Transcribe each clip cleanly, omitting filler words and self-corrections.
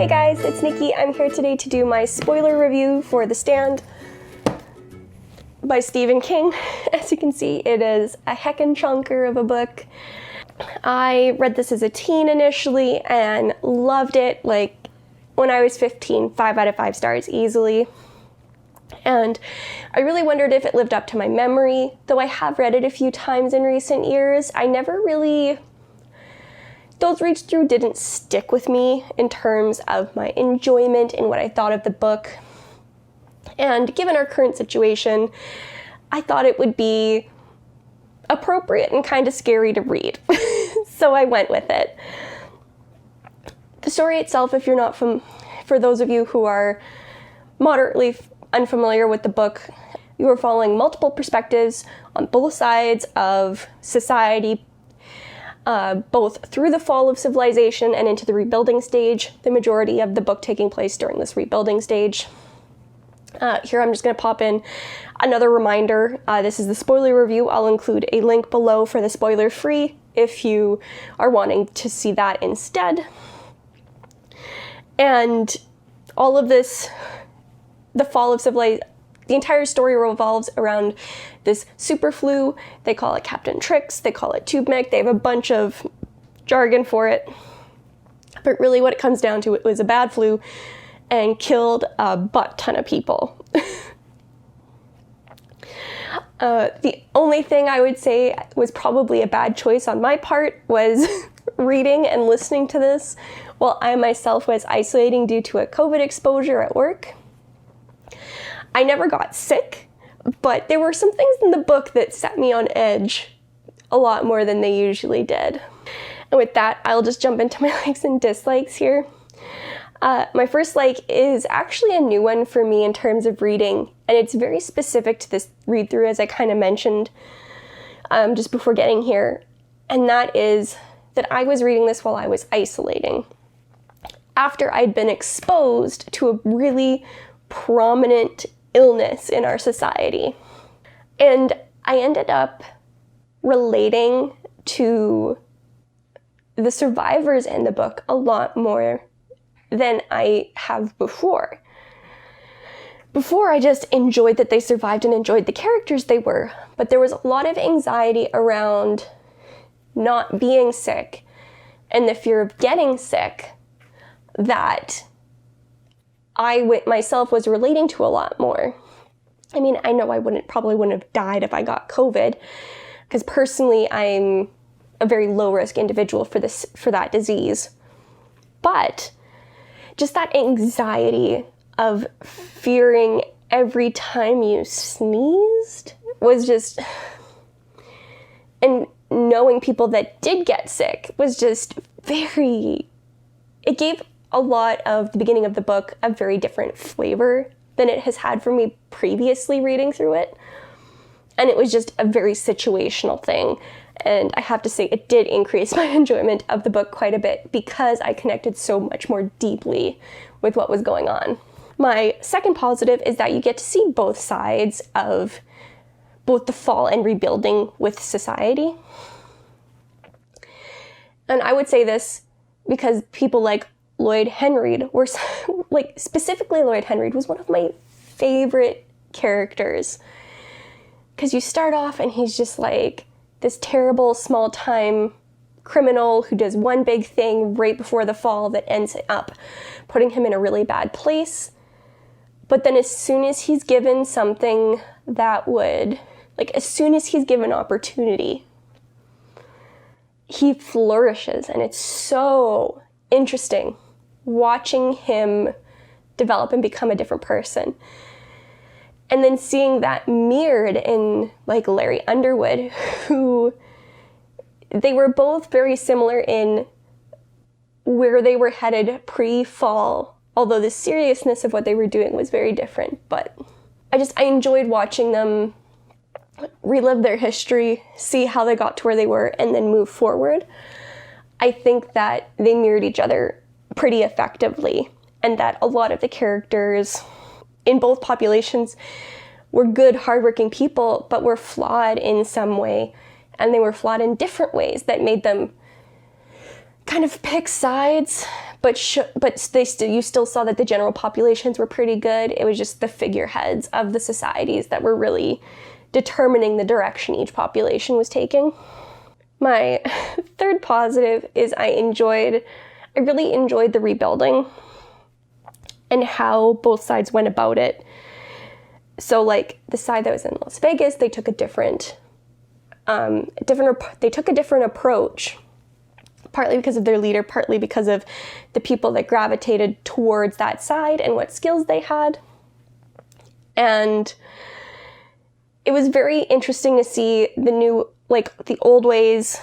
Hey guys, it's Nikki. I'm here today to do my spoiler review for The Stand by Stephen King. As you can see, it is a heckin' chonker of a book. I read this as a teen initially and loved it. Like, when I was 15, 5 out of 5 stars easily. And I really wondered if it lived up to my memory. Though I have read it a few times in recent years, I never really... Those reads through didn't stick with me in terms of my enjoyment and what I thought of the book. And given our current situation, I thought it would be appropriate and kind of scary to read. So I went with it. The story itself, if you're not for those of you who are moderately unfamiliar with the book, you are following multiple perspectives on both sides of society, both through the fall of civilization and into the rebuilding stage, the majority of the book taking place during this rebuilding stage. Here I'm just going to pop in another reminder. This is the spoiler review. I'll include a link below for the spoiler free if you are wanting to see that instead. And all of this, the fall of civilization, the entire story revolves around this super flu. They call it Captain Tricks. They call it Tube Mech. They have a bunch of jargon for it. But really what it comes down to, it was a bad flu and killed a butt ton of people. The only thing I would say was probably a bad choice on my part was reading and listening to this while I myself was isolating due to a COVID exposure at work. I never got sick, but there were some things in the book that set me on edge a lot more than they usually did. And with that, I'll just jump into my likes and dislikes here. My first like is actually a new one for me in terms of reading, and it's very specific to this read through, as I kind of mentioned just before getting here, and that is that I was reading this while I was isolating. After I'd been exposed to a really prominent illness in our society. And I ended up relating to the survivors in the book a lot more than I have before. Before, I just enjoyed that they survived and enjoyed the characters they were, but there was a lot of anxiety around not being sick and the fear of getting sick that I myself was relating to a lot more. I mean, I know I probably wouldn't have died if I got COVID, because personally I'm a very low risk individual for that disease. But just that anxiety of fearing every time you sneezed was just, and knowing people that did get sick was just it gave a lot of the beginning of the book a very different flavor than it has had for me previously reading through it. And it was just a very situational thing. And I have to say, it did increase my enjoyment of the book quite a bit because I connected so much more deeply with what was going on. My second positive is that you get to see both sides of both the fall and rebuilding with society. And I would say this because people like Lloyd Henry were, like, specifically Lloyd Henry was one of my favorite characters. Because you start off and he's just like this terrible small-time criminal who does one big thing right before the fall that ends up putting him in a really bad place. But then as soon as he's given something that would, like, as soon as he's given opportunity, he flourishes. And it's so interesting watching him develop and become a different person. And then seeing that mirrored in, like, Larry Underwood, who they were both very similar in where they were headed pre-fall, although the seriousness of what they were doing was very different. But I enjoyed watching them relive their history, see how they got to where they were, and then move forward. I think that they mirrored each other pretty effectively, and that a lot of the characters in both populations were good, hardworking people, but were flawed in some way, and they were flawed in different ways that made them kind of pick sides, but you still saw that the general populations were pretty good. It was just the figureheads of the societies that were really determining the direction each population was taking. My third positive is I really enjoyed the rebuilding and how both sides went about it. So like the side that was in Las Vegas, they took a different approach, partly because of their leader, partly because of the people that gravitated towards that side and what skills they had. And it was very interesting to see the old ways,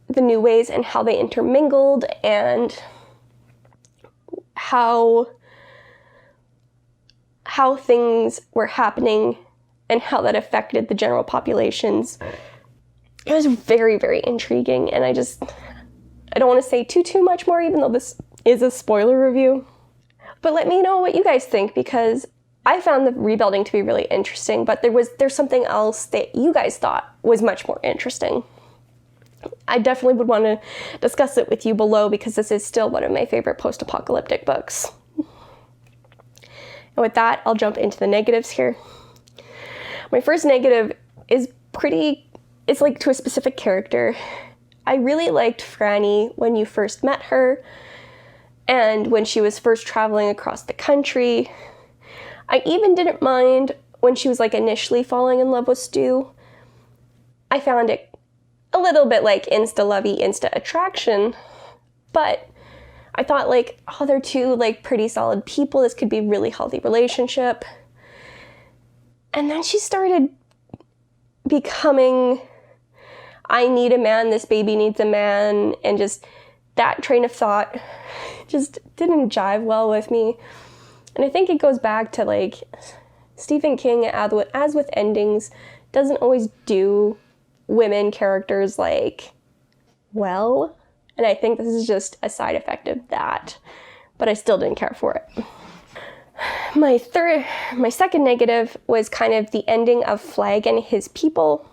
the new ways, and how they intermingled, and how things were happening and how that affected the general populations. It was very, very intriguing, and I don't want to say too much more, even though this is a spoiler review. But let me know what you guys think, because I found the rebuilding to be really interesting, but there's something else that you guys thought was much more interesting. I definitely would want to discuss it with you below, because this is still one of my favorite post-apocalyptic books. And with that, I'll jump into the negatives here. My first negative is like to a specific character. I really liked Franny when you first met her, and when she was first traveling across the country. I even didn't mind when she was like initially falling in love with Stu. I found it a little bit like insta-lovey, insta-attraction, but I thought like, oh, they're two like pretty solid people. This could be a really healthy relationship. And then she started becoming, I need a man, this baby needs a man, and just that train of thought just didn't jive well with me. And I think it goes back to like Stephen King, as with endings, doesn't always do women characters like well. And I think this is just a side effect of that. But I still didn't care for it. My second negative was kind of the ending of Flag and his people.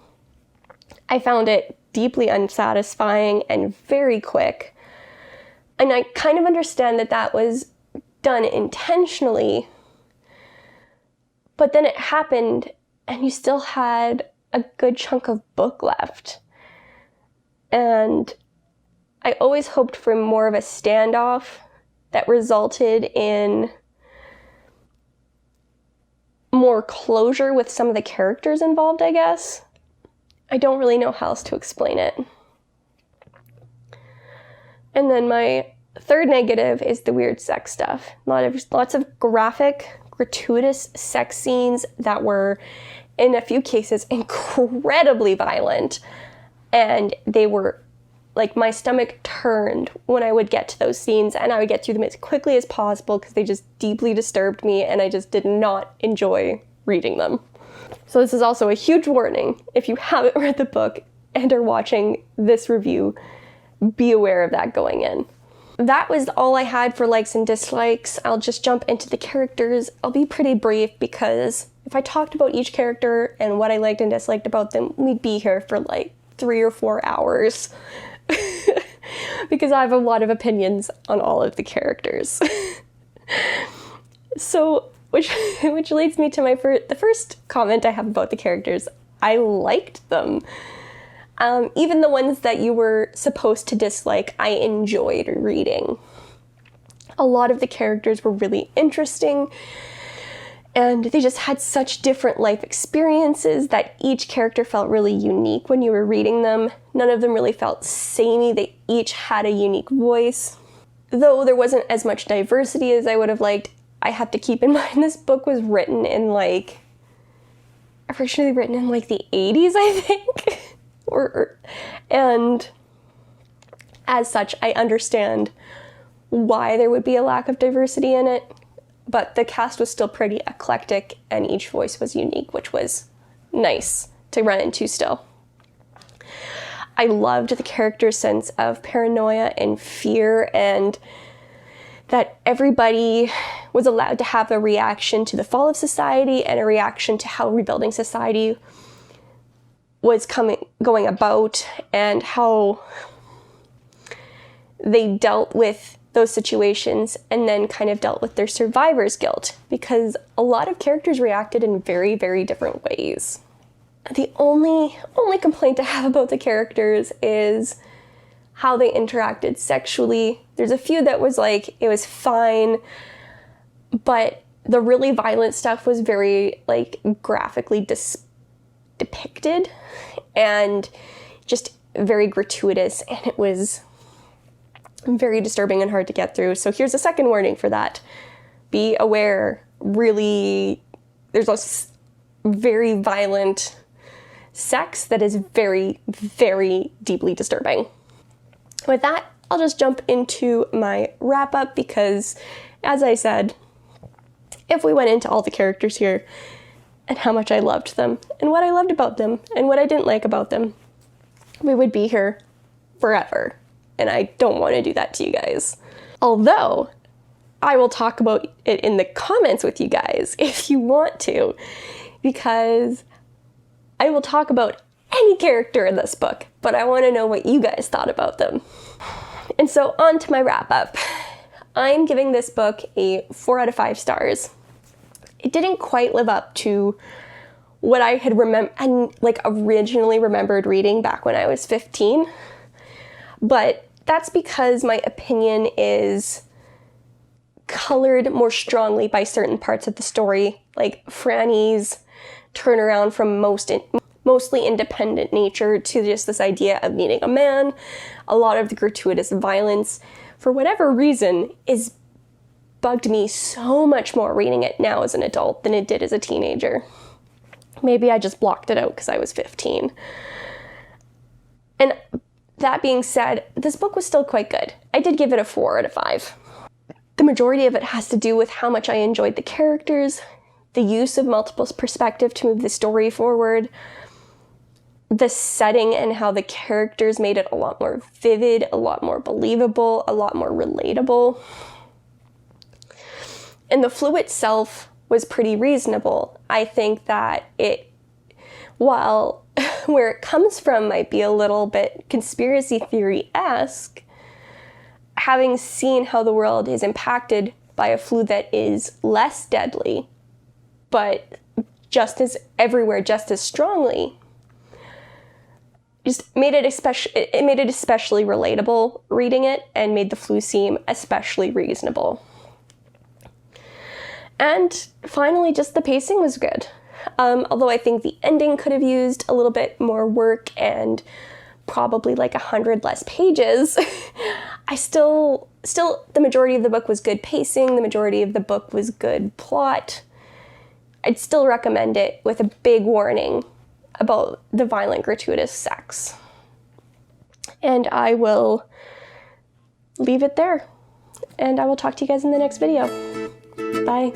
I found it deeply unsatisfying and very quick. And I kind of understand that was done intentionally, but then it happened and you still had a good chunk of book left. And I always hoped for more of a standoff that resulted in more closure with some of the characters involved, I guess. I don't really know how else to explain it. And then my third negative is the weird sex stuff. Lots of graphic, gratuitous sex scenes that were, in a few cases, incredibly violent. And they were, like, my stomach turned when I would get to those scenes, and I would get through them as quickly as possible because they just deeply disturbed me, and I just did not enjoy reading them. So this is also a huge warning. If you haven't read the book and are watching this review, be aware of that going in. That was all I had for likes and dislikes. I'll just jump into the characters. I'll be pretty brief because if I talked about each character and what I liked and disliked about them, we'd be here for like 3 or 4 hours. Because I have a lot of opinions on all of the characters. So, which leads me to the first comment I have about the characters. I liked them. Even the ones that you were supposed to dislike, I enjoyed reading. A lot of the characters were really interesting, and they just had such different life experiences that each character felt really unique when you were reading them. None of them really felt samey. They each had a unique voice. Though there wasn't as much diversity as I would have liked, I have to keep in mind this book was written in originally written in the 80s, I think. And as such, I understand why there would be a lack of diversity in it, but the cast was still pretty eclectic and each voice was unique, which was nice to run into still. I loved the character's sense of paranoia and fear, and that everybody was allowed to have a reaction to the fall of society and a reaction to how rebuilding society was going about, and how they dealt with those situations and then kind of dealt with their survivor's guilt, because a lot of characters reacted in very, very different ways. The only complaint I have about the characters is how they interacted sexually. There's a few that was like, it was fine, but the really violent stuff was very like graphically depicted and just very gratuitous, and it was very disturbing and hard to get through. So here's a second warning for that. Be aware, really, there's a very violent sex that is very, very deeply disturbing. With that, I'll just jump into my wrap-up because, as I said, if we went into all the characters here and how much I loved them and what I loved about them and what I didn't like about them, we would be here forever. And I don't want to do that to you guys. Although, I will talk about it in the comments with you guys if you want to, because I will talk about any character in this book, but I want to know what you guys thought about them. And so on to my wrap up. I'm giving this book a 4 out of 5 stars. It didn't quite live up to what I had originally remembered reading back when I was 15. But that's because my opinion is colored more strongly by certain parts of the story, like Franny's turnaround from mostly independent nature to just this idea of needing a man. A lot of the gratuitous violence, for whatever reason, is bugged me so much more reading it now as an adult than it did as a teenager. Maybe I just blocked it out because I was 15. And that being said, this book was still quite good. I did give it a 4 out of 5. The majority of it has to do with how much I enjoyed the characters, the use of multiple perspective to move the story forward, the setting and how the characters made it a lot more vivid, a lot more believable, a lot more relatable. And the flu itself was pretty reasonable. I think that it, while where it comes from might be a little bit conspiracy theory-esque, having seen how the world is impacted by a flu that is less deadly, but just as everywhere, just as strongly, just made it especially relatable reading it, and made the flu seem especially reasonable. And finally, just the pacing was good. Although I think the ending could have used a little bit more work and probably like 100 less pages. I still, the majority of the book was good pacing. The majority of the book was good plot. I'd still recommend it with a big warning about the violent, gratuitous sex. And I will leave it there. And I will talk to you guys in the next video. Bye.